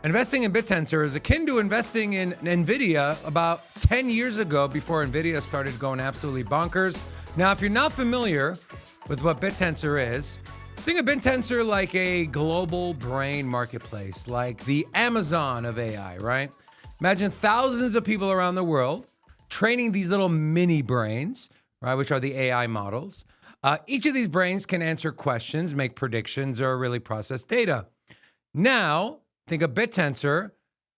Investing in Bittensor is akin to investing in NVIDIA about 10 years ago before NVIDIA started going absolutely bonkers. Now, if you're not familiar with what Bittensor is, think of Bittensor like a global brain marketplace, like the Amazon of AI, right? Imagine thousands of people around the world training these little mini brains, right, which are the AI models. Each of these brains can answer questions, make predictions, or really process data. Now, think of Bittensor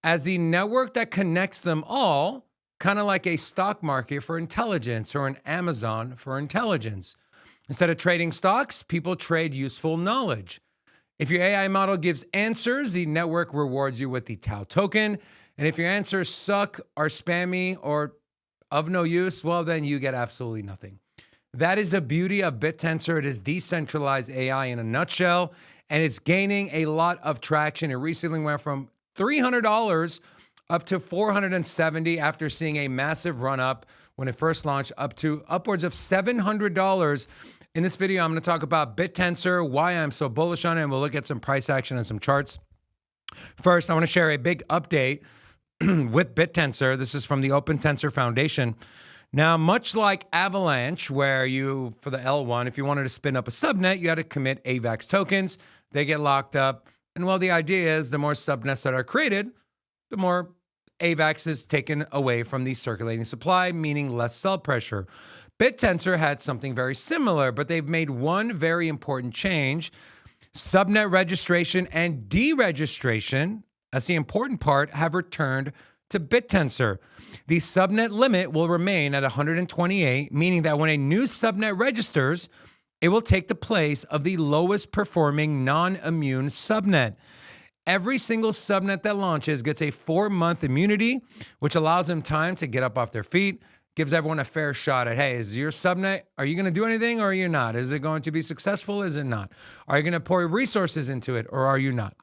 as the network that connects them all, kind of like a stock market for intelligence or an Amazon for intelligence. Instead of trading stocks, people trade useful knowledge. If your AI model gives answers, the network rewards you with the TAO token. And if your answers suck, are spammy, or of no use, well, then you get absolutely nothing. That is the beauty of Bittensor. It is decentralized AI in a nutshell, and it's gaining a lot of traction. It recently went from $300 up to $470 after seeing a massive run up when it first launched, up to upwards of $700. In this video, I'm going to talk about Bittensor, why I'm so bullish on it, and we'll look at some price action and some charts. First, I want to share a big update with Bittensor. This is from the Open Tensor Foundation. Now, much like Avalanche, where you, for the L1, if you wanted to spin up a subnet, you had to commit AVAX tokens. They get locked up. And well, the idea is the more subnets that are created, the more AVAX is taken away from the circulating supply, meaning less sell pressure. Bittensor had something very similar, but they've made one very important change. Subnet registration and deregistration, that's the important part, have returned to Bittensor. The subnet limit will remain at 128, meaning that when a new subnet registers, it will take the place of the lowest performing non-immune subnet. Every single subnet that launches gets a 4-month immunity, which allows them time to get up off their feet, gives everyone a fair shot at, hey, is your subnet, are you going to do anything or are you not? Is it going to be successful? Is it not? Are you going to pour resources into it or are you not?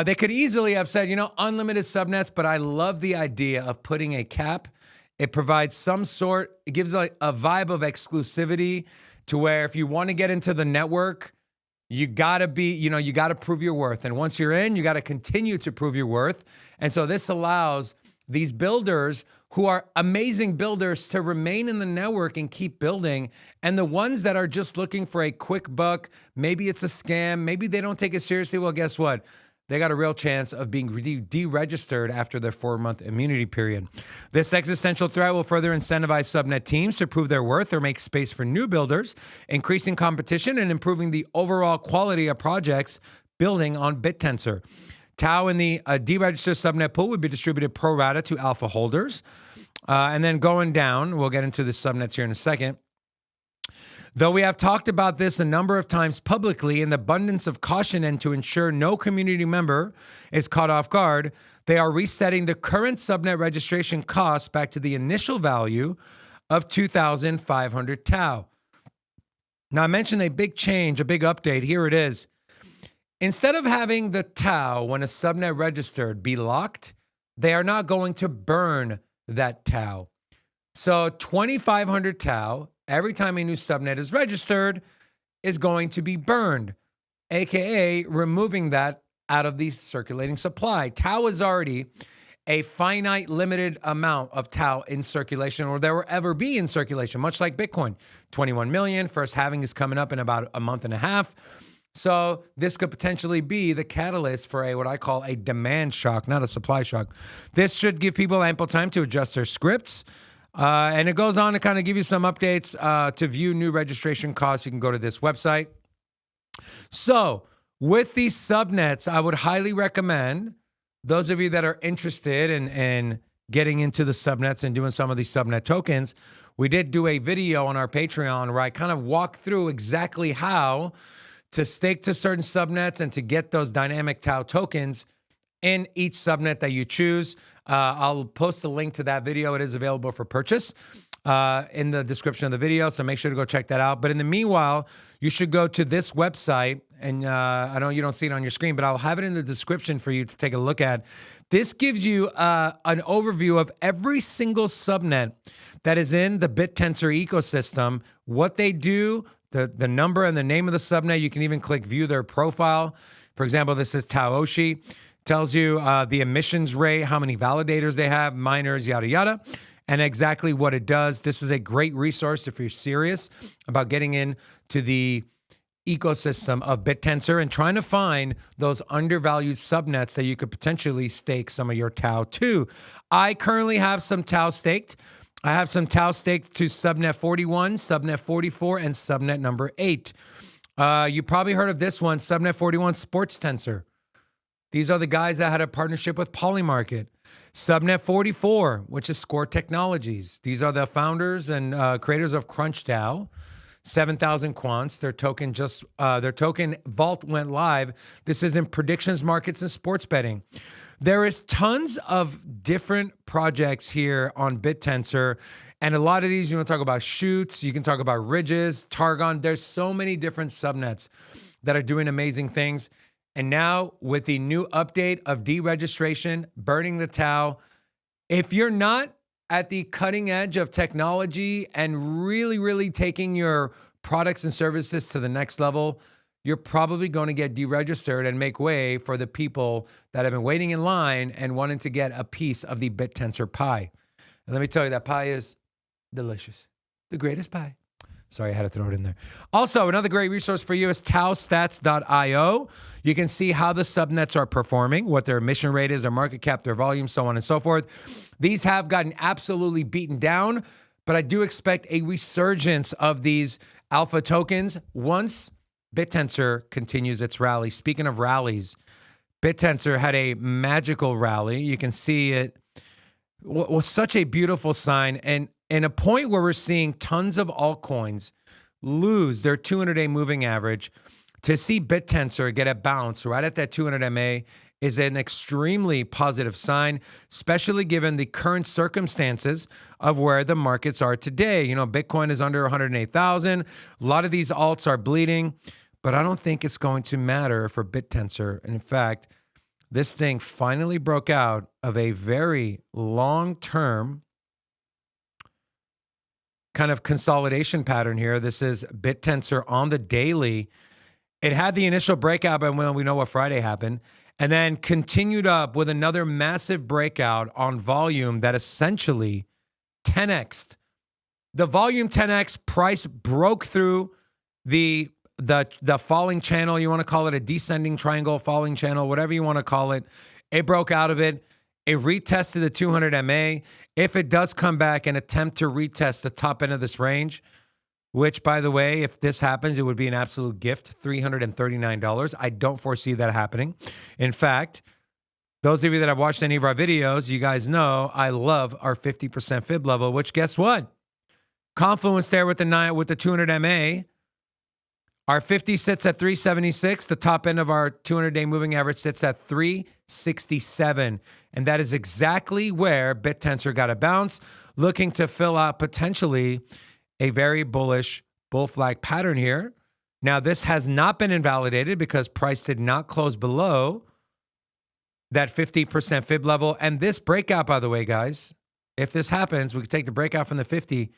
They could easily have said, unlimited subnets, but I love the idea of putting a cap. It provides some sort, it gives a vibe of exclusivity to where if you want to get into the network, you gotta be, you gotta prove your worth. And once you're in, you gotta continue to prove your worth. And so this allows these builders who are amazing builders to remain in the network and keep building. And the ones that are just looking for a quick buck, maybe it's a scam, maybe they don't take it seriously. Well, guess what? They got a real chance of being deregistered after their 4-month immunity period. This existential threat will further incentivize subnet teams to prove their worth or make space for new builders, increasing competition and improving the overall quality of projects building on Bittensor. TAO in the deregistered subnet pool would be distributed pro rata to alpha holders. And then going down, we'll get into the subnets here in a second. Though we have talked about this a number of times publicly in the abundance of caution and to ensure no community member is caught off guard, they are resetting the current subnet registration cost back to the initial value of 2,500 TAO. Now, I mentioned a big change, a big update. Here it is. Instead of having the TAO when a subnet registered be locked, they are not going to burn that TAO. So 2,500 TAO, every time a new subnet is registered, is going to be burned, aka removing that out of the circulating supply. TAO is already a finite, limited amount of TAO in circulation, or there will ever be in circulation, much like Bitcoin. 21 million, first halving is coming up in about a month and a half. So this could potentially be the catalyst for what I call a demand shock, not a supply shock. This should give people ample time to adjust their scripts. And it goes on to kind of give you some updates. To view new registration costs, you can go to this website. So with these subnets, I would highly recommend those of you that are interested in getting into the subnets and doing some of these subnet tokens. We did do a video on our Patreon where I kind of walk through exactly how to stake to certain subnets and to get those dynamic TAO tokens in each subnet that you choose. I'll post a link to that video. It is available for purchase in the description of the video, so make sure to go check that out. But in the meanwhile, you should go to this website, and I know you don't see it on your screen, but I'll have it in the description for you to take a look at. This gives you an overview of every single subnet that is in the Bittensor ecosystem, what they do, the number and the name of the subnet. You can even click view their profile. For example, this is Taoshi. Tells you the emissions rate, how many validators they have, miners, yada, yada, and exactly what it does. This is a great resource if you're serious about getting into the ecosystem of Bittensor and trying to find those undervalued subnets that you could potentially stake some of your TAO to. I currently have some TAO staked. I have some TAO staked to subnet 41, subnet 44, and subnet number 8. You probably heard of this one, subnet 41 Sports Tensor. These are the guys that had a partnership with Polymarket. Subnet 44, which is Score Technologies. These are the founders and creators of CrunchDAO. 7,000 quants. Their token vault went live. This is in predictions markets and sports betting. There is tons of different projects here on Bittensor. And a lot of these, you want to talk about shoots, you can talk about ridges, Targon. There's so many different subnets that are doing amazing things. And now with the new update of deregistration, burning the TAO, if you're not at the cutting edge of technology and really, really taking your products and services to the next level, you're probably going to get deregistered and make way for the people that have been waiting in line and wanting to get a piece of the Bittensor pie. And let me tell you, that pie is delicious. The greatest pie. Sorry, I had to throw it in there. Also, another great resource for you is taostats.io. You can see how the subnets are performing, what their emission rate is, their market cap, their volume, so on and so forth. These have gotten absolutely beaten down, but I do expect a resurgence of these alpha tokens once Bittensor continues its rally. Speaking of rallies, Bittensor had a magical rally. You can see it was such a beautiful sign. And a point where we're seeing tons of altcoins lose their 200-day moving average, to see Bittensor get a bounce right at that 200 MA is an extremely positive sign, especially given the current circumstances of where the markets are today. You know, Bitcoin is under 108,000. A lot of these alts are bleeding, but I don't think it's going to matter for Bittensor. And in fact, this thing finally broke out of a very long-term kind of consolidation pattern here. This is Bittensor on the daily. It had the initial breakout, but we know what Friday happened, and then continued up with another massive breakout on volume that essentially 10x'd. The volume 10x, price broke through the falling channel. You want to call it a descending triangle, falling channel, whatever you want to call it. It broke out of it. It retested the 200 MA. If it does come back and attempt to retest the top end of this range, which, by the way, if this happens, it would be an absolute gift, $339. I don't foresee that happening. In fact, those of you that have watched any of our videos, you guys know I love our 50% fib level, which guess what? Confluence there with the 200 MA. Our 50 sits at 376. The top end of our 200-day moving average sits at 367. And that is exactly where Bittensor got a bounce, looking to fill out potentially a very bullish bull flag pattern here. Now, this has not been invalidated because price did not close below that 50% fib level. And this breakout, by the way, guys, if this happens, we could take the breakout from the 50.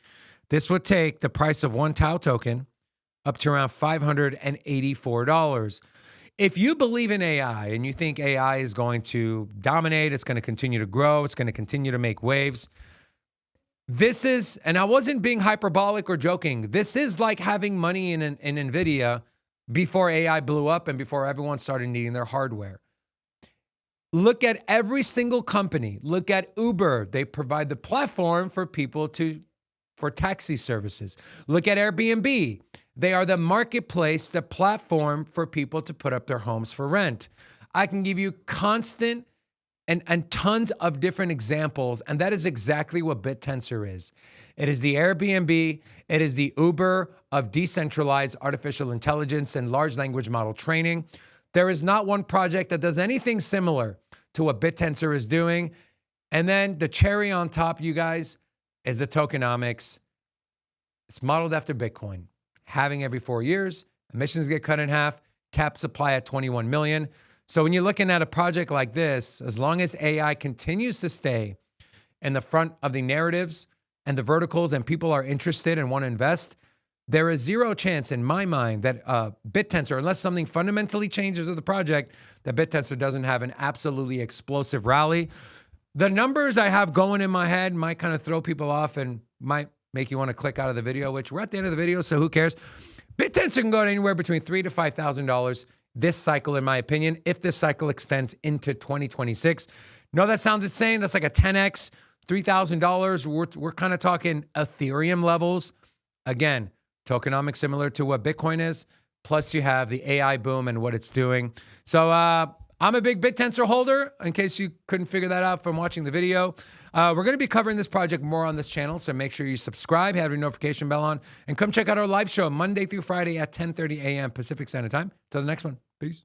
This would take the price of one TAO token up to around $584. If you believe in AI and you think AI is going to dominate, it's going to continue to grow, it's going to continue to make waves, this is, and I wasn't being hyperbolic or joking, this is like having money in NVIDIA before AI blew up and before everyone started needing their hardware. Look at every single company. Look at Uber. They provide the platform for people for taxi services. Look at Airbnb. They are the marketplace, the platform for people to put up their homes for rent. I can give you constant and tons of different examples, and that is exactly what Bittensor is. It is the Airbnb, it is the Uber of decentralized artificial intelligence and large language model training. There is not one project that does anything similar to what Bittensor is doing. And then the cherry on top, you guys, is the tokenomics. It's modeled after Bitcoin. Halving every 4 years, emissions get cut in half, cap supply at 21 million. So when you're looking at a project like this, as long as AI continues to stay in the front of the narratives and the verticals and people are interested and want to invest, there is zero chance in my mind that Bittensor, unless something fundamentally changes with the project, that Bittensor doesn't have an absolutely explosive rally. The numbers I have going in my head might kind of throw people off and might make you want to click out of the video, which we're at the end of the video, so who cares? Bittensor can go anywhere between $3,000 to $5,000 this cycle, in my opinion, if this cycle extends into 2026. No, that sounds insane. That's like a 10x, $3,000. We're kind of talking Ethereum levels. Again, tokenomics similar to what Bitcoin is. Plus, you have the AI boom and what it's doing. So I'm a big Bittensor holder, in case you couldn't figure that out from watching the video. We're going to be covering this project more on this channel, so make sure you subscribe, have your notification bell on, and come check out our live show Monday through Friday at 10:30 a.m. Pacific Standard Time. Till the next one. Peace.